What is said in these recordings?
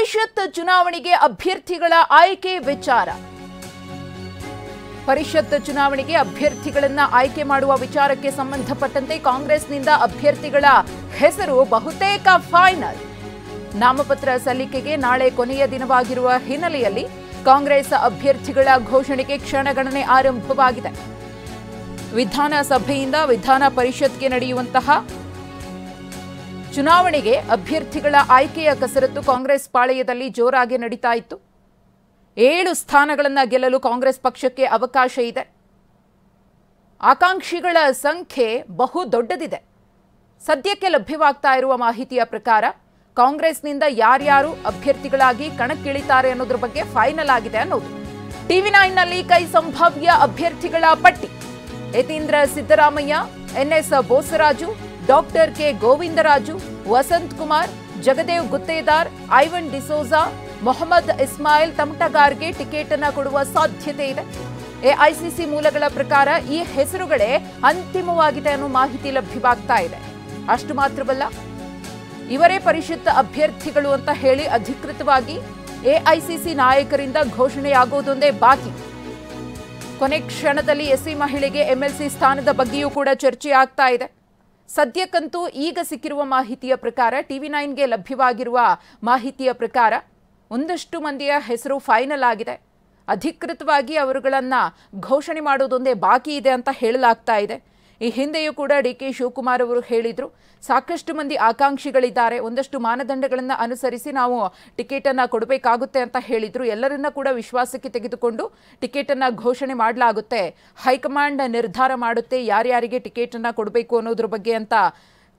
ಪರಿಷತ್ ಚುನಾವಣೆಗೆ ಅಭ್ಯರ್ಥಿಗಳ ಆಯ್ಕೆ ವಿಚಾರ. ಪರಿಷತ್ ಚುನಾವಣೆಗೆ ಅಭ್ಯರ್ಥಿಗಳನ್ನ ಆಯ್ಕೆ ಮಾಡುವ ವಿಚಾರಕ್ಕೆ ಸಂಬಂಧಪಟ್ಟಂತೆ ಕಾಂಗ್ರೆಸ್ನಿಂದ ಅಭ್ಯರ್ಥಿಗಳ ಹೆಸರು ಬಹುತೇಕ ಫೈನಲ್. ನಾಮಪತ್ರ ಸಲ್ಲಿಕೆಗೆ ನಾಳೆ ಕೊನೆಯ ದಿನವಾಗಿರುವ ಹಿನ್ನೆಲೆಯಲ್ಲಿ ಕಾಂಗ್ರೆಸ್ ಅಭ್ಯರ್ಥಿಗಳ ಘೋಷಣೆಗೆ ಕ್ಷಣಗಣನೆ ಆರಂಭವಾಗಿದೆ. ವಿಧಾನಸಭೆಯಿಂದ ವಿಧಾನ ಪರಿಷತ್ಗೆ ನಡೆಯುವಂತಹ ಚುನಾವಣೆಗೆ ಅಭ್ಯರ್ಥಿಗಳ ಆಯ್ಕೆಯ ಕಸರತ್ತು ಕಾಂಗ್ರೆಸ್ ಪಾಳೆಯದಲ್ಲಿ ಜೋರಾಗಿ ನಡೀತಾ ಇತ್ತು. 7 ಸ್ಥಾನಗಳನ್ನು ಗೆಲ್ಲಲು ಕಾಂಗ್ರೆಸ್ ಪಕ್ಷಕ್ಕೆ ಅವಕಾಶ ಇದೆ. ಆಕಾಂಕ್ಷಿಗಳ ಸಂಖ್ಯೆ ಬಹು ದೊಡ್ಡದಿದೆ. ಸದ್ಯಕ್ಕೆ ಲಭ್ಯವಾಗ್ತಾ ಇರುವ ಮಾಹಿತಿಯ ಪ್ರಕಾರ ಕಾಂಗ್ರೆಸ್ನಿಂದ ಯಾರ್ಯಾರು ಅಭ್ಯರ್ಥಿಗಳಾಗಿ ಕಣಕ್ಕಿಳಿತಾರೆ ಅನ್ನೋದ್ರ ಬಗ್ಗೆ ಫೈನಲ್ ಆಗಿದೆ ಅನ್ನೋದು. TV9ನಲ್ಲಿ ಕೈ ಸಂಭಾವ್ಯ ಅಭ್ಯರ್ಥಿಗಳ ಪಟ್ಟಿ. Yathindra Siddaramaiah, NS Bosaraju, doctor K Govindaraju, Vasanth Kumar, Jagadev Guttedar, Ivan D'Souza, Mohammed Ismail ತಮಟಗಾರ್ಗೆ ಟಿಕೆಟ್ ಅನ್ನು ಕೊಡುವ ಸಾಧ್ಯತೆ ಇದೆ. ಎಐಸಿಸಿ ಮೂಲಗಳ ಪ್ರಕಾರ ಈ ಹೆಸರುಗಳೇ ಅಂತಿಮವಾಗಿದೆ ಅನ್ನೋ ಮಾಹಿತಿ ಲಭ್ಯವಾಗ್ತಾ ಇದೆ. ಅಷ್ಟು ಮಾತ್ರವಲ್ಲ, ಇವರೇ ಪರಿಷತ್ ಅಭ್ಯರ್ಥಿಗಳು ಅಂತ ಹೇಳಿ ಅಧಿಕೃತವಾಗಿ ಎಐಸಿಸಿ ನಾಯಕರಿಂದ ಘೋಷಣೆಯಾಗುವುದೊಂದೇ ಬಾಕಿ. ಕೊನೆ ಕ್ಷಣದಲ್ಲಿ ಎಸ್ಸಿ ಮಹಿಳೆಗೆ ಎಂಎಲ್ಸಿ ಸ್ಥಾನದ ಬಗ್ಗೆಯೂ ಕೂಡ ಚರ್ಚೆ ಆಗ್ತಾ ಇದೆ. ಸದ್ಯಕ್ಕಂತೂ ಈಗ ಸಿಕ್ಕಿರುವ ಮಾಹಿತಿಯ ಪ್ರಕಾರ, TV9ಗೆ ಲಭ್ಯವಾಗಿರುವ ಮಾಹಿತಿಯ ಪ್ರಕಾರ ಒಂದಷ್ಟು ಮಂದಿಯ ಹೆಸರು ಫೈನಲ್ ಆಗಿದೆ. ಅಧಿಕೃತವಾಗಿ ಅವರುಗಳನ್ನು ಘೋಷಣೆ ಮಾಡೋದೊಂದೇ ಬಾಕಿ ಇದೆ ಅಂತ ಹೇಳಲಾಗ್ತಾ ಇದೆ. ಈ ಹಿಂದೆಯೂ ಕೂಡ DK ಶಿವಕುಮಾರ್ ಅವರು ಹೇಳಿದ್ರು, ಸಾಕಷ್ಟು ಮಂದಿ ಆಕಾಂಕ್ಷಿಗಳಿದ್ದಾರೆ, ಒಂದಷ್ಟು ಮಾನದಂಡಗಳನ್ನು ಅನುಸರಿಸಿ ನಾವು ಟಿಕೆಟ್ ಅನ್ನು ಕೊಡಬೇಕಾಗುತ್ತೆ ಅಂತ ಹೇಳಿದ್ರು. ಎಲ್ಲರನ್ನ ಕೂಡ ವಿಶ್ವಾಸಕ್ಕೆ ತೆಗೆದುಕೊಂಡು ಟಿಕೆಟ್ ಅನ್ನು ಘೋಷಣೆ ಮಾಡಲಾಗುತ್ತೆ. ಹೈಕಮಾಂಡ್ ನಿರ್ಧಾರ ಮಾಡುತ್ತೆ ಯಾರ್ಯಾರಿಗೆ ಟಿಕೆಟ್ ಅನ್ನು ಕೊಡಬೇಕು ಅನ್ನೋದ್ರ ಬಗ್ಗೆ ಅಂತ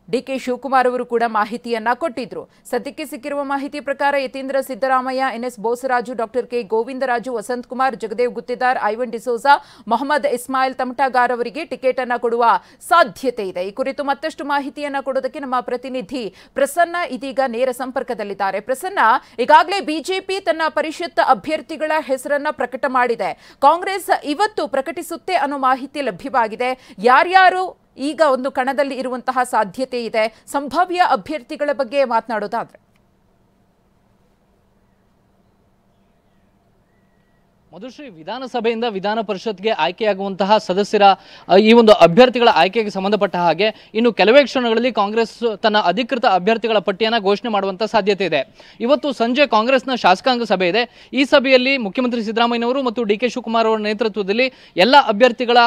DK ಶಿವಕುಮಾರ್ ಅವರು ಕೂಡ ಮಾಹಿತಿಯನ್ನ ಕೊಟ್ಟಿದ್ರು. ಸದ್ಯಕ್ಕೆ ಸಿಕ್ಕಿರುವ ಮಾಹಿತಿ ಪ್ರಕಾರ Yathindra Siddaramaiah, NS Bosaraju, doctor K Govindaraju, Vasanth Kumar, Jagadev Guttedar, Ivan D'Souza, Mohammed Ismail Tamatagar ಅವರಿಗೆ ಟಿಕೆಟ್ ಅನ್ನ ಕೊಡುವ ಸಾಧ್ಯತೆ ಇದೆ. ಈ ಕುರಿತು ಮತ್ತಷ್ಟು ಮಾಹಿತಿಯನ್ನ ಕೊಡೋದಕ್ಕೆ ನಮ್ಮ ಪ್ರತಿನಿಧಿ ಪ್ರಸನ್ನ ಇದೀಗ ನೇರ ಸಂಪರ್ಕದಲ್ಲಿದ್ದಾರೆ. ಪ್ರಸನ್ನ, ಈಗಾಗಲೇ ಬಿಜೆಪಿ ತನ್ನ ಪರಿಷತ್ ಅಭ್ಯರ್ಥಿಗಳ ಹೆಸರನ್ನ ಪ್ರಕಟ ಮಾಡಿದೆ. ಕಾಂಗ್ರೆಸ್ ಇವತ್ತು ಪ್ರಕಟಿಸುತ್ತೆ ಅನ್ನೋ ಮಾಹಿತಿ ಲಭ್ಯವಾಗಿದೆ. ಯಾರ್ಯಾರು ಈಗ ಒಂದು ಕಣದಲ್ಲಿ ಇರುವಂತಹ ಸಾಧ್ಯತೆ ಇದೆ? ಸಂಭಾವ್ಯ ಅಭ್ಯರ್ಥಿಗಳ ಬಗ್ಗೆ ಮಾತನಾಡೋದಾದ್ರೆ ಮಧುಶ್ರೀ, ವಿಧಾನಸಭೆಯಿಂದ ವಿಧಾನ ಪರಿಷತ್ಗೆ ಆಯ್ಕೆಯಾಗುವಂತಹ ಸದಸ್ಯರ ಈ ಒಂದು ಅಭ್ಯರ್ಥಿಗಳ ಆಯ್ಕೆಗೆ ಸಂಬಂಧಪಟ್ಟ ಹಾಗೆ ಇನ್ನು ಕೆಲವೇ ಕ್ಷಣಗಳಲ್ಲಿ ಕಾಂಗ್ರೆಸ್ ತನ್ನ ಅಧಿಕೃತ ಅಭ್ಯರ್ಥಿಗಳ ಪಟ್ಟಿಯನ್ನು ಘೋಷಣೆ ಮಾಡುವಂತಹ ಸಾಧ್ಯತೆ ಇದೆ. ಇವತ್ತು ಸಂಜೆ ಕಾಂಗ್ರೆಸ್ನ ಶಾಸಕಾಂಗ ಸಭೆ ಇದೆ. ಈ ಸಭೆಯಲ್ಲಿ ಮುಖ್ಯಮಂತ್ರಿ ಸಿದ್ದರಾಮಯ್ಯನವರು ಮತ್ತು DK ಶಿವಕುಮಾರ್ ಅವರ ನೇತೃತ್ವದಲ್ಲಿ ಎಲ್ಲ ಅಭ್ಯರ್ಥಿಗಳ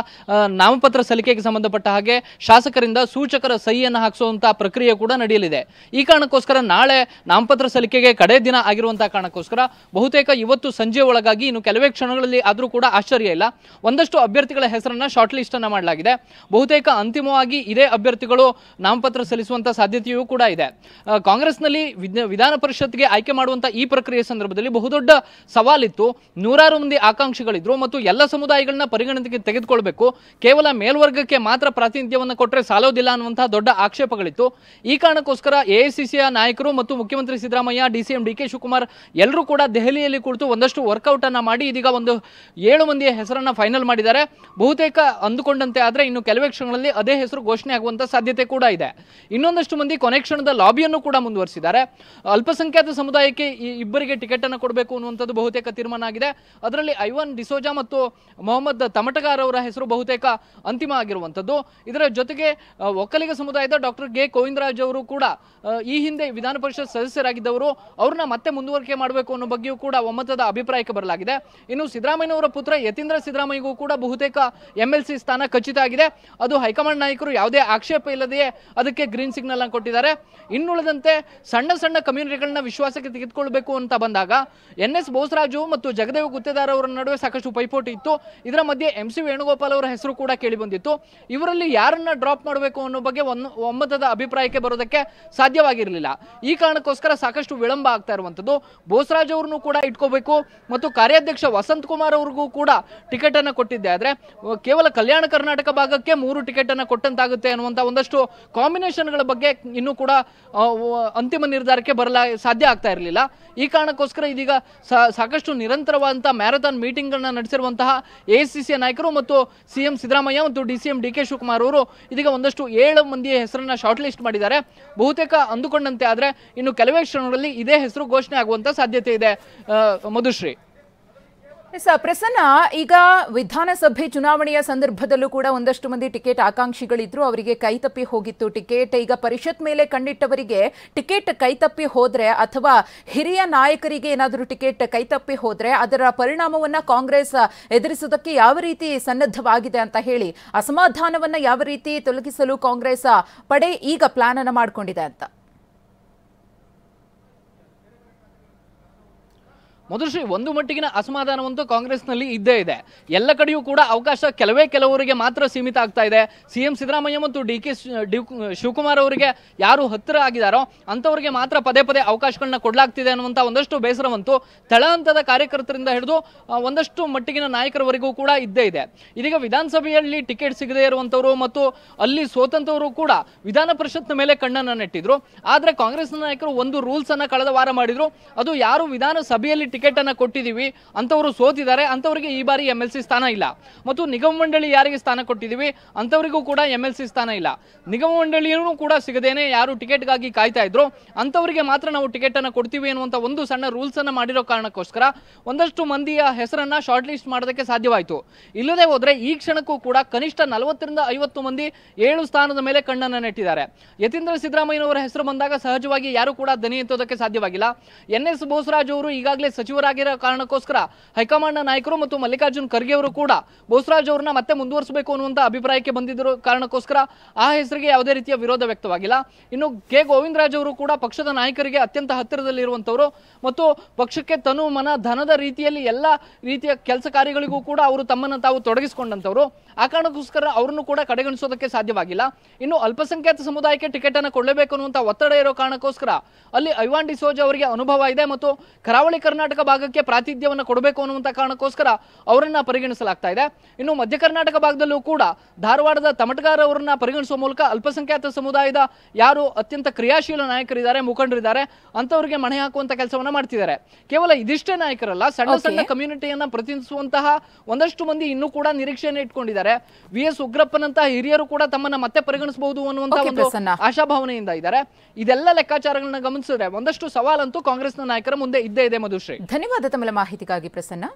ನಾಮಪತ್ರ ಸಲ್ಲಿಕೆಗೆ ಸಂಬಂಧಪಟ್ಟ ಹಾಗೆ ಶಾಸಕರಿಂದ ಸೂಚಕರ ಸಹಿಯನ್ನು ಹಾಕಿಸುವಂತಹ ಪ್ರಕ್ರಿಯೆ ಕೂಡ ನಡೆಯಲಿದೆ. ಈ ಕಾರಣಕ್ಕೋಸ್ಕರ ನಾಳೆ ನಾಮಪತ್ರ ಸಲ್ಲಿಕೆಗೆ ಕಡೆ ದಿನ ಆಗಿರುವಂತಹ ಕಾರಣಕ್ಕೋಸ್ಕರ ಬಹುತೇಕ ಇವತ್ತು ಸಂಜೆ ಒಳಗಾಗಿ ಇನ್ನು ಕೆಲವೇ ಕ್ಷಣಗಳಲ್ಲಿ ಆದರೂ ಕೂಡ ಆಶ್ಚರ್ಯ ಇಲ್ಲ, ಒಂದಷ್ಟು ಅಭ್ಯರ್ಥಿಗಳ ಹೆಸರನ್ನ ಶಾರ್ಟ್ ಲಿಸ್ಟ್ ಅನ್ನ ಮಾಡಲಾಗಿದೆ. ಬಹುತೇಕ ಅಂತಿಮವಾಗಿ ಇದೇ ಅಭ್ಯರ್ಥಿಗಳು ನಾಮಪತ್ರ ಸಲ್ಲಿಸುವಂತಹ ಸಾಧ್ಯತೆಯೂ ಕೂಡ ಇದೆ. ಕಾಂಗ್ರೆಸ್ನಲ್ಲಿ ವಿಧಾನ ಪರಿಷತ್ಗೆ ಆಯ್ಕೆ ಮಾಡುವಂತಹ ಈ ಪ್ರಕ್ರಿಯೆ ಸಂದರ್ಭದಲ್ಲಿ ಬಹುದೊಡ್ಡ ಸವಾಲಿತ್ತು. 100 ಮಂದಿ ಆಕಾಂಕ್ಷಿಗಳಿದ್ರು ಮತ್ತು ಎಲ್ಲ ಸಮುದಾಯಗಳನ್ನ ಪರಿಗಣನೆಗೆ ತೆಗೆದುಕೊಳ್ಬೇಕು, ಕೇವಲ ಮೇಲ್ವರ್ಗಕ್ಕೆ ಮಾತ್ರ ಪ್ರಾತಿನಿಧ್ಯವನ್ನು ಕೊಟ್ಟರೆ ಸಾಲೋದಿಲ್ಲ ಅನ್ನುವಂತಹ ದೊಡ್ಡ ಆಕ್ಷೇಪಗಳಿತ್ತು. ಈ ಕಾರಣಕ್ಕೋಸ್ಕರ ಎಐಸಿಸಿಯ ನಾಯಕರು ಮತ್ತು ಮುಖ್ಯಮಂತ್ರಿ ಸಿದ್ದರಾಮಯ್ಯ, DCM DK ಶಿವಕುಮಾರ್ ಎಲ್ಲರೂ ಕೂಡ ದೆಹಲಿಯಲ್ಲಿ ಕುಳಿತು ಒಂದಷ್ಟು ವರ್ಕೌಟ್ ಅನ್ನ ಮಾಡಿ ಇದೀಗ ಒಂದು 7 ಮಂದಿಯ ಹೆಸರನ್ನ ಫೈನಲ್ ಮಾಡಿದ್ದಾರೆ. ಬಹುತೇಕ ಅಂದುಕೊಂಡಂತೆ ಆದ್ರೆ ಇನ್ನು ಕೆಲವೇ ಕ್ಷಣಗಳಲ್ಲಿ ಅದೇ ಹೆಸರು ಘೋಷಣೆ ಆಗುವಂತ ಸಾಧ್ಯತೆ ಕೂಡ ಇದೆ. ಇನ್ನೊಂದಷ್ಟು ಮಂದಿ ಕೊನೆ ಕ್ಷಣದ ಲಾಬಿಯನ್ನು ಕೂಡ ಮುಂದುವರಿಸಿದ್ದಾರೆ. ಅಲ್ಪಸಂಖ್ಯಾತ ಸಮುದಾಯಕ್ಕೆ ಇಬ್ಬರಿಗೆ ಟಿಕೆಟ್ ಅನ್ನು ಕೊಡಬೇಕು ಅನ್ನುವಂಥದ್ದು ಬಹುತೇಕ ತೀರ್ಮಾನ ಆಗಿದೆ. ಅದರಲ್ಲಿ ಐವನ್ ಡಿಸೋಜಾ ಮತ್ತು ಮೊಹಮ್ಮದ್ ತಮಟಗಾರ್ ಅವರ ಹೆಸರು ಬಹುತೇಕ ಅಂತಿಮ ಆಗಿರುವಂಥದ್ದು. ಇದರ ಜೊತೆಗೆ ಒಕ್ಕಲಿಗ ಸಮುದಾಯದ ಡಾಕ್ಟರ್ ಕೆ ಗೋವಿಂದರಾಜ್ ಅವರು ಕೂಡ ಈ ಹಿಂದೆ ವಿಧಾನ ಪರಿಷತ್ ಸದಸ್ಯರಾಗಿದ್ದವರು, ಅವ್ರನ್ನ ಮತ್ತೆ ಮುಂದುವರಿಕೆ ಮಾಡಬೇಕು ಅನ್ನೋ ಬಗ್ಗೆಯೂ ಕೂಡ ಒಮ್ಮತದ ಅಭಿಪ್ರಾಯಕ್ಕೆ ಬರಲಾಗಿದೆ. ಇನ್ನು ಸಿದ್ದರಾಮಯ್ಯನವರ ಪುತ್ರ ಯತೀಂದ್ರ ಸಿದ್ದರಾಮಯ್ಯಗೂ ಕೂಡ ಬಹುತೇಕ MLC ಸ್ಥಾನ ಖಚಿತ ಆಗಿದೆ. ಅದು ಹೈಕಮಾಂಡ್ ನಾಯಕರು ಯಾವುದೇ ಆಕ್ಷೇಪ ಇಲ್ಲದೆಯೇ ಅದಕ್ಕೆ ಗ್ರೀನ್ ಸಿಗ್ನಲ್ ಅನ್ನು ಕೊಟ್ಟಿದ್ದಾರೆ. ಇನ್ನುಳಿದಂತೆ ಸಣ್ಣ ಸಣ್ಣ ಕಮ್ಯುನಿಟಿಗಳನ್ನ ವಿಶ್ವಾಸಕ್ಕೆ ತೆಗೆದುಕೊಳ್ಬೇಕು ಅಂತ ಬಂದಾಗ NS ಬೋಸರಾಜು ಮತ್ತು ಜಗದೇವ್ ಗುತ್ತೇದಾರ್ ಅವರ ನಡುವೆ ಸಾಕಷ್ಟು ಪೈಪೋಟಿ ಇತ್ತು. ಇದರ ಮಧ್ಯೆ MC ವೇಣುಗೋಪಾಲ್ ಅವರ ಹೆಸರು ಕೂಡ ಕೇಳಿ ಬಂದಿತ್ತು. ಇವರಲ್ಲಿ ಯಾರನ್ನ ಡ್ರಾಪ್ ಮಾಡಬೇಕು ಅನ್ನೋ ಬಗ್ಗೆ ಒಮ್ಮತದ ಅಭಿಪ್ರಾಯಕ್ಕೆ ಬರೋದಕ್ಕೆ ಸಾಧ್ಯವಾಗಿರಲಿಲ್ಲ. ಈ ಕಾರಣಕ್ಕೋಸ್ಕರ ಸಾಕಷ್ಟು ವಿಳಂಬ ಆಗ್ತಾ ಇರುವಂತದ್ದು. ಬೋಸರಾಜ್ ಅವರನ್ನು ಕೂಡ ಇಟ್ಕೋಬೇಕು ಮತ್ತು ಕಾರ್ಯಾಧ್ಯಕ್ಷ ವಸಂತ್ ಕುಮಾರ್ ಅವ್ರಿಗೂ ಕೂಡ ಟಿಕೆಟ್ ಅನ್ನು ಕೊಟ್ಟಿದ್ದೆ ಆದ್ರೆ ಕೇವಲ ಕಲ್ಯಾಣ ಕರ್ನಾಟಕ ಭಾಗಕ್ಕೆ 3 ಟಿಕೆಟ್ ಅನ್ನು ಕೊಟ್ಟಂತಾಗುತ್ತೆ ಅನ್ನುವಂತ ಒಂದಷ್ಟು ಕಾಂಬಿನೇಷನ್ಗಳ ಬಗ್ಗೆ ಇನ್ನೂ ಕೂಡ ಅಂತಿಮ ನಿರ್ಧಾರಕ್ಕೆ ಸಾಧ್ಯ ಆಗ್ತಾ ಇರಲಿಲ್ಲ. ಈ ಕಾರಣಕ್ಕೋಸ್ಕರ ಇದೀಗ ಸಾಕಷ್ಟು ನಿರಂತರವಾದಂತಹ ಮ್ಯಾರಥಾನ್ ಮೀಟಿಂಗ್ ಗಳನ್ನ ನಡೆಸಿರುವಂತಹ ಎಐಸಿಸಿ ನಾಯಕರು ಮತ್ತು ಸಿಎಂ ಸಿದ್ದರಾಮಯ್ಯ ಮತ್ತು ಡಿಸಿಎಂ ಡಿಕೆ ಶಿವಕುಮಾರ್ ಅವರು ಇದೀಗ ಒಂದಷ್ಟು 7 ಮಂದಿಯ ಹೆಸರನ್ನ ಶಾರ್ಟ್ ಲಿಸ್ಟ್ ಮಾಡಿದ್ದಾರೆ. ಬಹುತೇಕ ಅಂದುಕೊಂಡಂತೆ ಆದ್ರೆ ಇನ್ನು ಕೆಲವೇ ಕ್ಷಣಗಳಲ್ಲಿ ಇದೇ ಹೆಸರು ಘೋಷಣೆ ಆಗುವಂತ ಸಾಧ್ಯತೆ ಇದೆ. ಮಧುಶ್ರೀ, ಪ್ರಸನ್ನ, ಈಗ ವಿಧಾನಸಭೆ ಚುನಾವಣೆಯ ಸಂದರ್ಭದಲ್ಲೂ ಕೂಡ ಒಂದಷ್ಟು ಮಂದಿ ಟಿಕೆಟ್ ಆಕಾಂಕ್ಷಿಗಳಿದ್ರು, ಅವರಿಗೆ ಕೈತಪ್ಪಿ ಹೋಗಿತ್ತು ಟಿಕೆಟ್. ಈಗ ಪರಿಷತ್ ಮೇಲೆ ಕಣ್ಣಿಟ್ಟವರಿಗೆ ಟಿಕೆಟ್ ಕೈತಪ್ಪಿ ಹೋದ್ರೆ ಅಥವಾ ಹಿರಿಯ ನಾಯಕರಿಗೆ ಏನಾದರೂ ಟಿಕೆಟ್ ಕೈತಪ್ಪಿ ಹೋದ್ರೆ ಅದರ ಪರಿಣಾಮವನ್ನ ಕಾಂಗ್ರೆಸ್ ಎದುರಿಸುವುದಕ್ಕೆ ಯಾವ ರೀತಿ ಸನ್ನದ್ಧವಾಗಿದೆ ಅಂತ ಹೇಳಿ, ಅಸಮಾಧಾನವನ್ನ ಯಾವ ರೀತಿ ತೊಲಗಿಸಲು ಕಾಂಗ್ರೆಸ್ ಪಡೆ ಈಗ ಪ್ಲಾನ್ ಅನ್ನು ಮಾಡಿಕೊಂಡಿದೆ ಅಂತ? ಮಧುಶ್ರೀ, ಒಂದು ಮಟ್ಟಿಗಿನ ಅಸಮಾಧಾನವಂತೂ ಕಾಂಗ್ರೆಸ್ನಲ್ಲಿ ಇದ್ದೇ ಇದೆ. ಎಲ್ಲ ಕಡೆಯೂ ಕೂಡ ಅವಕಾಶ ಕೆಲವರಿಗೆ ಮಾತ್ರ ಸೀಮಿತ ಆಗ್ತಾ ಇದೆ. ಸಿಎಂ ಸಿದ್ದರಾಮಯ್ಯ ಮತ್ತು ಡಿಕೆ ಶಿವಕುಮಾರ್ ಅವರಿಗೆ ಯಾರು ಹತ್ತಿರ ಆಗಿದಾರೋ ಅಂತವರಿಗೆ ಮಾತ್ರ ಪದೇ ಪದೇ ಅವಕಾಶಗಳನ್ನ ಕೊಡಲಾಗ್ತಿದೆ ಅನ್ನುವಂಥ ಒಂದಷ್ಟು ಬೇಸರವಂತೂ ತಳ ಹಂತದ ಕಾರ್ಯಕರ್ತರಿಂದ ಹಿಡಿದು ಒಂದಷ್ಟು ಮಟ್ಟಿಗಿನ ನಾಯಕರವರೆಗೂ ಕೂಡ ಇದ್ದೇ ಇದೆ. ಇದೀಗ ವಿಧಾನಸಭೆಯಲ್ಲಿ ಟಿಕೆಟ್ ಸಿಗದೇ ಇರುವಂತವರು ಮತ್ತು ಅಲ್ಲಿ ಸೋತಂತವರು ಕೂಡ ವಿಧಾನ ಪರಿಷತ್ನ ಮೇಲೆ ಕಣ್ಣನ್ನು ನೆಟ್ಟಿದ್ರು. ಆದ್ರೆ ಕಾಂಗ್ರೆಸ್ನ ನಾಯಕರು ಒಂದು ರೂಲ್ಸ್ ಅನ್ನ ಕಳೆದ ವಾರ ಮಾಡಿದ್ರು. ಅದು ಯಾರು ವಿಧಾನಸಭೆಯಲ್ಲಿ ಟಿಕೆಟ್ ಅನ್ನ ಕೊಟ್ಟಿದೀವಿ ಅಂತವರು ಸೋತಿದ್ದಾರೆ ಅಂತವರಿಗೆ ಈ ಬಾರಿ ಎಂಎಲ್ಸಿ ಸ್ಥಾನ ಇಲ್ಲ, ಮತ್ತು ನಿಗಮ ಮಂಡಳಿ ಯಾರಿಗೆ ಸ್ಥಾನ ಕೊಟ್ಟಿದೀವಿ ಅಂತವರಿಗೂ ಕೂಡ ಎಂಎಲ್ಸಿ ಸ್ಥಾನ ಇಲ್ಲ. ನಿಗಮ ಮಂಡಳಿಯೂ ಕೂಡ ಸಿಗದೇನೆ ಯಾರು ಟಿಕೆಟ್ಗಾಗಿ ಕಾಯ್ತಾ ಇದ್ರು ಅಂತವರಿಗೆ ಮಾತ್ರ ನಾವು ಟಿಕೆಟ್ ಅನ್ನ ಕೊಡ್ತೀವಿ ಅನ್ನುವಂತ ಒಂದು ಸಣ್ಣ ರೂಲ್ಸ್ ಅನ್ನ ಮಾಡಿರೋ ಕಾರಣಕ್ಕೋಸ್ಕರ ಒಂದಷ್ಟು ಮಂದಿಯ ಹೆಸರನ್ನ ಶಾರ್ಟ್ ಲಿಸ್ಟ್ ಮಾಡೋದಕ್ಕೆ ಸಾಧ್ಯವಾಯಿತು. ಇಲ್ಲದೆ ಹೋದ್ರೆ ಈ ಕ್ಷಣಕ್ಕೂ ಕೂಡ ಕನಿಷ್ಠ 40 ರಿಂದ 50 ಮಂದಿ 7 ಸ್ಥಾನದ ಮೇಲೆ ಕಣ್ಣನ್ನ ನೆಟ್ಟಿದ್ದಾರೆ. ಯತೀಂದ್ರ ಸಿದ್ದರಾಮಯ್ಯನವರ ಹೆಸರು ಬಂದಾಗ ಸಹಜವಾಗಿ ಯಾರು ಕೂಡ ದನಿ ಎತ್ತೋದಕ್ಕೆ ಸಾಧ್ಯವಾಗಿಲ್ಲ. ಎನ್ಎಸ್ ಬೋಸರಾಜ್ ಅವರು ಈಗಾಗಲೇ ಸಚಿವರಾಗಿರೋ ಕಾರಣಕ್ಕೋಸ್ಕರ ಹೈಕಮಾಂಡ್ ನಾಯಕರು ಮತ್ತು ಮಲ್ಲಿಕಾರ್ಜುನ್ ಖರ್ಗೆ ಅವರು ಕೂಡ ಬೋಸರಾಜ್ ಅವರನ್ನ ಮತ್ತೆ ಮುಂದುವರಿಸಬೇಕು ಅನ್ನುವಂತ ಅಭಿಪ್ರಾಯಕ್ಕೆ ಬಂದಿದ್ದರು ಕಾರಣಕ್ಕೋಸ್ಕರ ಆ ಹೆಸರಿಗೆ ಯಾವುದೇ ರೀತಿಯ ವಿರೋಧ ವ್ಯಕ್ತವಾಗಿಲ್ಲ. ಇನ್ನು ಕೆ ಗೋವಿಂದರಾಜ್ ಅವರು ಕೂಡ ಪಕ್ಷದ ನಾಯಕರಿಗೆ ಅತ್ಯಂತ ಹತ್ತಿರದಲ್ಲಿರುವಂತವರು ಮತ್ತು ಪಕ್ಷಕ್ಕೆ ತನು ಮನ ಧನದ ರೀತಿಯಲ್ಲಿ ಎಲ್ಲ ರೀತಿಯ ಕೆಲಸ ಕಾರ್ಯಗಳಿಗೂ ಕೂಡ ಅವರು ತಮ್ಮನ್ನು ತಾವು ತೊಡಗಿಸಿಕೊಂಡಂತವರು. ಆ ಕಾರಣಕ್ಕೋಸ್ಕರ ಅವರನ್ನು ಕೂಡ ಕಡೆಗಣಿಸೋದಕ್ಕೆ ಸಾಧ್ಯವಾಗಿಲ್ಲ. ಇನ್ನು ಅಲ್ಪಸಂಖ್ಯಾತ ಸಮುದಾಯಕ್ಕೆ ಟಿಕೆಟ್ ಅನ್ನು ಕೊಡಲೇಬೇಕು ಅನ್ನುವಂತ ಒತ್ತಡ ಇರೋ ಕಾರಣಕ್ಕೋಸ್ಕರ ಅಲ್ಲಿ ಐವಾನ್ ಡಿಸೋಜಾ ಅವರಿಗೆ ಅನುಭವ ಇದೆ ಮತ್ತು ಕರಾವಳಿ ಕರ್ನಾಟಕ ಭಾಗಕ್ಕೆ ಪ್ರಾತಿನಿಧ್ಯವನ್ನು ಕೊಡಬೇಕು ಅನ್ನುವಂತ ಕಾರಣಕ್ಕೋಸ್ಕರ ಅವರನ್ನ ಪರಿಗಣಿಸಲಾಗ್ತಾ ಇದೆ. ಇನ್ನು ಮಧ್ಯ ಕರ್ನಾಟಕ ಭಾಗದಲ್ಲೂ ಕೂಡ ಧಾರವಾಡದ ತಮಟಗಾರ ಅವರನ್ನ ಪರಿಗಣಿಸುವ ಮೂಲಕ ಅಲ್ಪಸಂಖ್ಯಾತ ಸಮುದಾಯದ ಯಾರು ಅತ್ಯಂತ ಕ್ರಿಯಾಶೀಲ ನಾಯಕರಿದ್ದಾರೆ, ಮುಖಂಡರಿದ್ದಾರೆ ಅಂತವರಿಗೆ ಮಣೆ ಹಾಕುವಂತ ಕೆಲಸವನ್ನ ಮಾಡ್ತಿದ್ದಾರೆ. ಕೇವಲ ಇದಿಷ್ಟೇ ನಾಯಕರಲ್ಲ, ಸಣ್ಣ ಸಣ್ಣ ಕಮ್ಯುನಿಟಿಯನ್ನ ಪ್ರತಿನಿಧಿಸುವಂತಹ ಒಂದಷ್ಟು ಮಂದಿ ಇನ್ನೂ ಕೂಡ ನಿರೀಕ್ಷೆಯನ್ನು ಇಟ್ಕೊಂಡಿದ್ದಾರೆ. ವಿ.ಎಸ್. ಉಗ್ರಪ್ಪನಂತಹ ಹಿರಿಯರು ಕೂಡ ತಮ್ಮನ್ನ ಮತ್ತೆ ಪರಿಗಣಿಸಬಹುದು ಅನ್ನುವಂತ ಒಂದು ಆಶಾಭಾವನೆಯಿಂದ ಇದ್ದಾರೆ. ಇದೆಲ್ಲ ಲೆಕ್ಕಾಚಾರಗಳನ್ನ ಗಮನಿಸಿದ್ರೆ ಒಂದಷ್ಟು ಸವಾಲಂತೂ ಕಾಂಗ್ರೆಸ್ನ ನಾಯಕರ ಮುಂದೆ ಇದ್ದೇ ಇದೆ. ಮಧುಶ್ರೀ, ಧನ್ಯವಾದ ತಮ್ಮ ಮಾಹಿತಿಗಾಗಿ ಪ್ರಸನ್ನ.